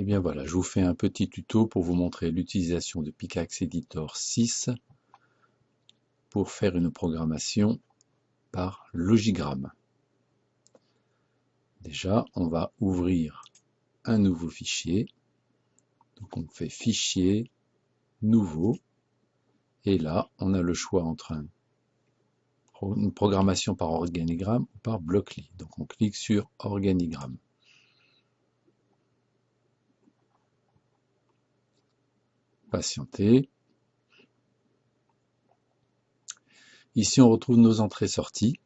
Et bien voilà, je vous fais un petit tuto pour vous montrer l'utilisation de Pickaxe Editor 6 pour faire une programmation par logigramme. Déjà, on va ouvrir un nouveau fichier. Donc on fait Fichier, Nouveau. Et là, on a le choix entre une programmation par organigramme ou par bloc-lit. Donc on clique sur Organigramme. Patienter. Ici, on retrouve nos entrées-sorties.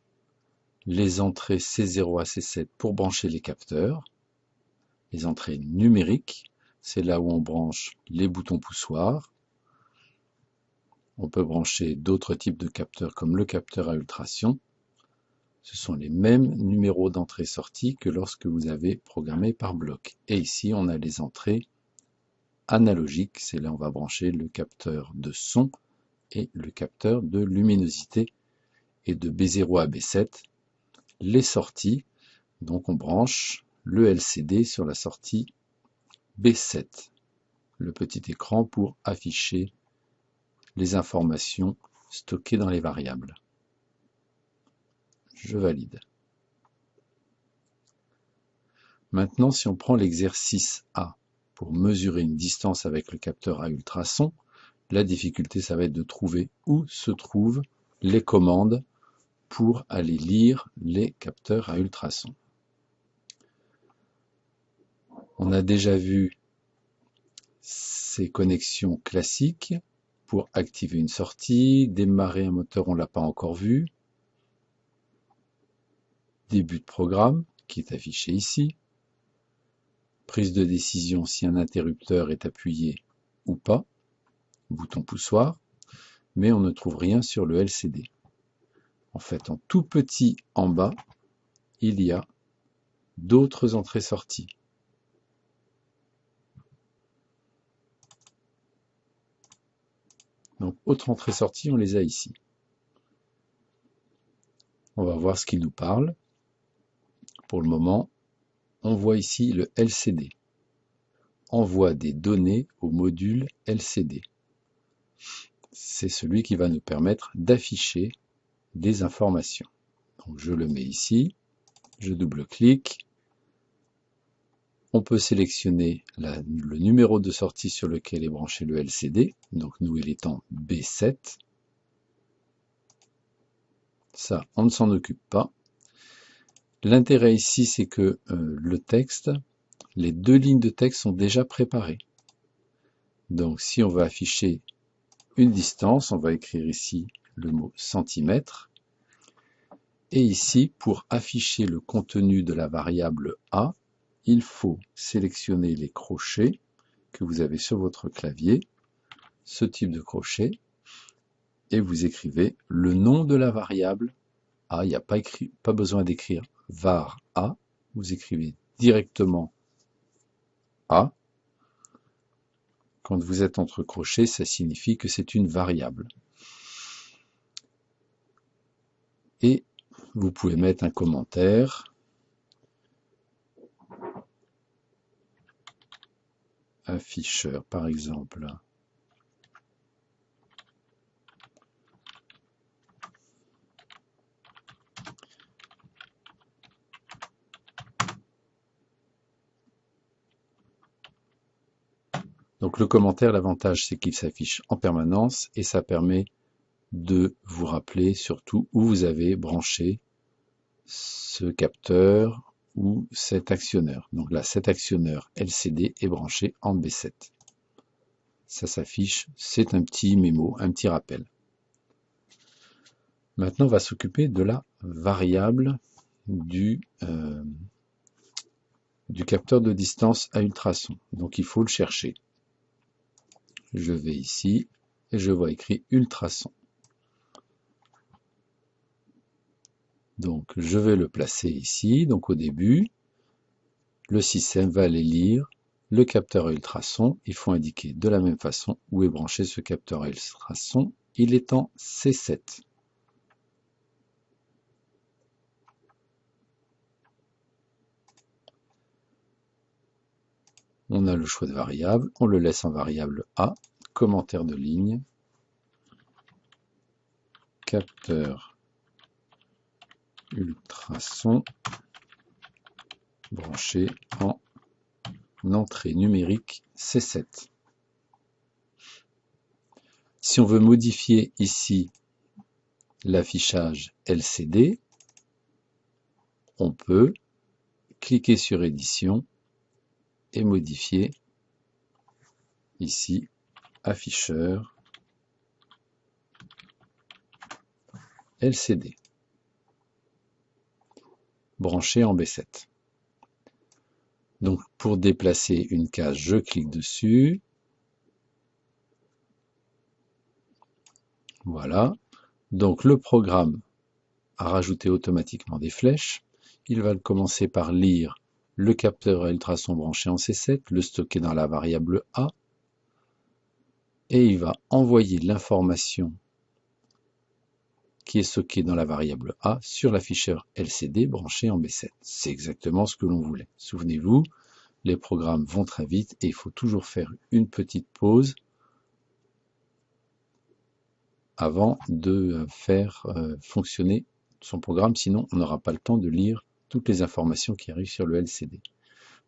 Les entrées C0 à C7 pour brancher les capteurs. Les entrées numériques, c'est là où on branche les boutons poussoirs. On peut brancher d'autres types de capteurs comme le capteur à ultrasons. Ce sont les mêmes numéros d'entrée-sortie que lorsque vous avez programmé par bloc. Et ici, on a les entrées analogiques. C'est là où on va brancher le capteur de son et le capteur de luminosité. Et de B0 à B7, les sorties. Donc on branche le LCD sur la sortie B7. Le petit écran pour afficher les informations stockées dans les variables. Je valide. Maintenant, si on prend l'exercice A pour mesurer une distance avec le capteur à ultrasons, la difficulté, ça va être de trouver où se trouvent les commandes pour aller lire les capteurs à ultrasons. On a déjà vu ces connexions classiques pour activer une sortie, démarrer un moteur, on ne l'a pas encore vu. Début de programme qui est affiché ici. Prise de décision si un interrupteur est appuyé ou pas. Bouton poussoir. Mais on ne trouve rien sur le LCD. En fait, en tout petit en bas, il y a d'autres entrées-sorties. Donc, autres entrées-sorties, on les a ici. On va voir ce qu'il nous parle. Pour le moment, on voit ici le LCD. Envoie des données au module LCD. C'est celui qui va nous permettre d'afficher des informations. Donc je le mets ici, je double-clique. On peut sélectionner le numéro de sortie sur lequel est branché le LCD. Donc nous, il est en B7. Ça, on ne s'en occupe pas. L'intérêt ici, c'est que le texte, les deux lignes de texte sont déjà préparées. Donc si on veut afficher une distance, on va écrire ici le mot centimètre. Et ici, pour afficher le contenu de la variable A, il faut sélectionner les crochets que vous avez sur votre clavier, ce type de crochet, et vous écrivez le nom de la variable A. Il n'y a pas besoin d'écrire var A, vous écrivez directement A. Quand vous êtes entre crochets, ça signifie que c'est une variable. Et vous pouvez mettre un commentaire. Afficheur, par exemple. Donc le commentaire, l'avantage, c'est qu'il s'affiche en permanence et ça permet de vous rappeler surtout où vous avez branché ce capteur ou cet actionneur. Donc là, cet actionneur LCD est branché en B7. Ça s'affiche, c'est un petit mémo, un petit rappel. Maintenant, on va s'occuper de la variable du capteur de distance à ultrasons. Donc il faut le chercher. Je vais ici et je vois écrit ultrasons. Donc je vais le placer ici. Donc au début, le système va aller lire le capteur à ultrasons. Il faut indiquer de la même façon où est branché ce capteur à ultrasons. Il est en C7. On a le choix de variable, on le laisse en variable A, commentaire de ligne, capteur ultrason branché en entrée numérique C7. Si on veut modifier ici l'affichage LCD, on peut cliquer sur édition et modifier ici afficheur LCD branché en B7. Donc pour déplacer une case, je clique dessus. Voilà. Donc le programme a rajouté automatiquement des flèches. Il va commencer par lire le capteur à ultrasons branché en C7, le stocker dans la variable A, et il va envoyer l'information qui est stockée dans la variable A sur l'afficheur LCD branché en B7. C'est exactement ce que l'on voulait. Souvenez-vous, les programmes vont très vite et il faut toujours faire une petite pause avant de faire fonctionner son programme, sinon on n'aura pas le temps de lire toutes les informations qui arrivent sur le LCD.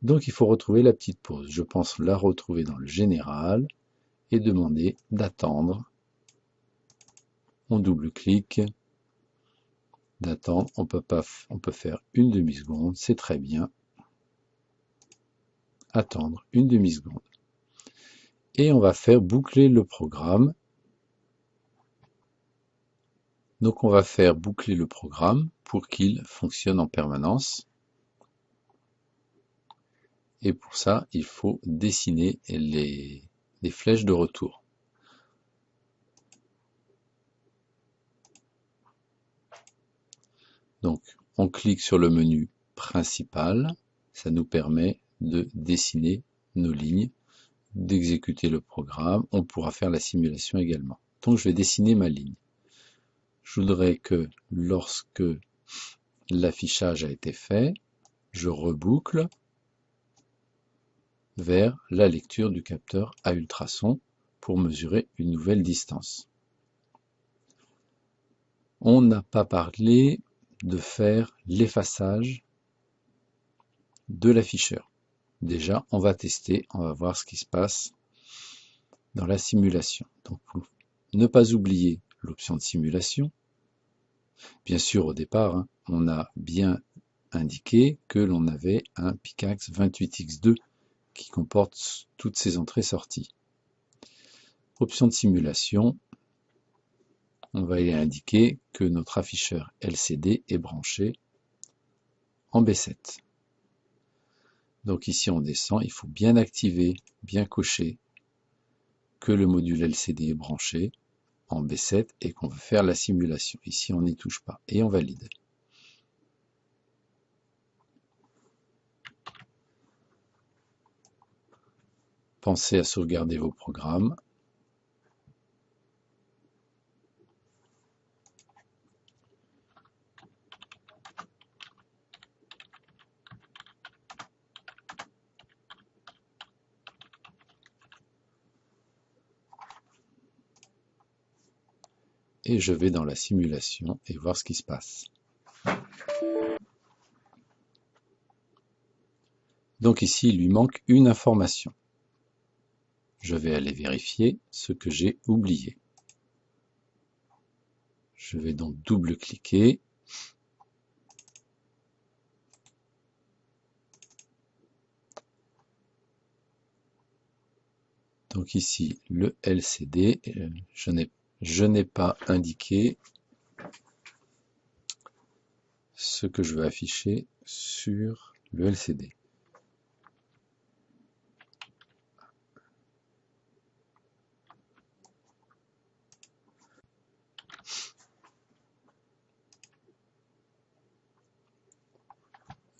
Donc il faut retrouver la petite pause. Je pense la retrouver dans le général et demander d'attendre. On double-clique, d'attendre, on peut faire une demi-seconde, c'est très bien. Attendre une demi-seconde. Et on va faire boucler le programme. Donc on va faire boucler le programme pour qu'il fonctionne en permanence. Et pour ça, il faut dessiner les flèches de retour. Donc on clique sur le menu principal, ça nous permet de dessiner nos lignes, d'exécuter le programme, on pourra faire la simulation également. Donc je vais dessiner ma ligne. Je voudrais que lorsque l'affichage a été fait, je reboucle vers la lecture du capteur à ultrasons pour mesurer une nouvelle distance. On n'a pas parlé de faire l'effaçage de l'afficheur. Déjà, on va tester, on va voir ce qui se passe dans la simulation. Donc, pour ne pas oublier l'option de simulation, bien sûr, au départ, on a bien indiqué que l'on avait un Picaxe 28X2 qui comporte toutes ces entrées-sorties. Option de simulation, on va y indiquer que notre afficheur LCD est branché en B7. Donc ici on descend, il faut bien activer, bien cocher que le module LCD est branché en B7 et qu'on veut faire la simulation. Ici on n'y touche pas et on valide. Pensez à sauvegarder vos programmes. Et je vais dans la simulation et voir ce qui se passe. Donc ici, il lui manque une information. Je vais aller vérifier ce que j'ai oublié. Je vais donc double-cliquer. Donc ici, le LCD, je n'ai pas indiqué ce que je veux afficher sur le LCD.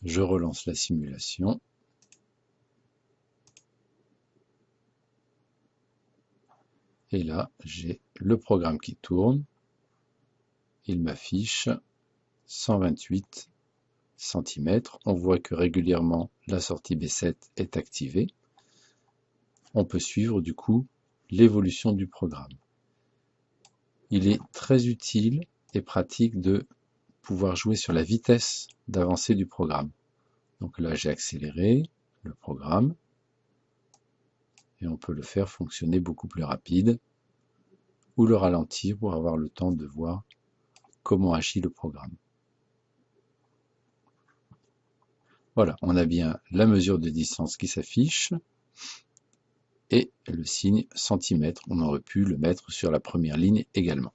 Je relance la simulation. Et là, j'ai le programme qui tourne. Il m'affiche 128 cm. On voit que régulièrement, la sortie B7 est activée. on peut suivre du coup l'évolution du programme. Il est très utile et pratique de pouvoir jouer sur la vitesse d'avancée du programme. Donc là, j'ai accéléré le programme et on peut le faire fonctionner beaucoup plus rapide ou le ralentir pour avoir le temps de voir comment agit le programme. Voilà, on a bien la mesure de distance qui s'affiche et le signe centimètre. On aurait pu le mettre sur la première ligne également.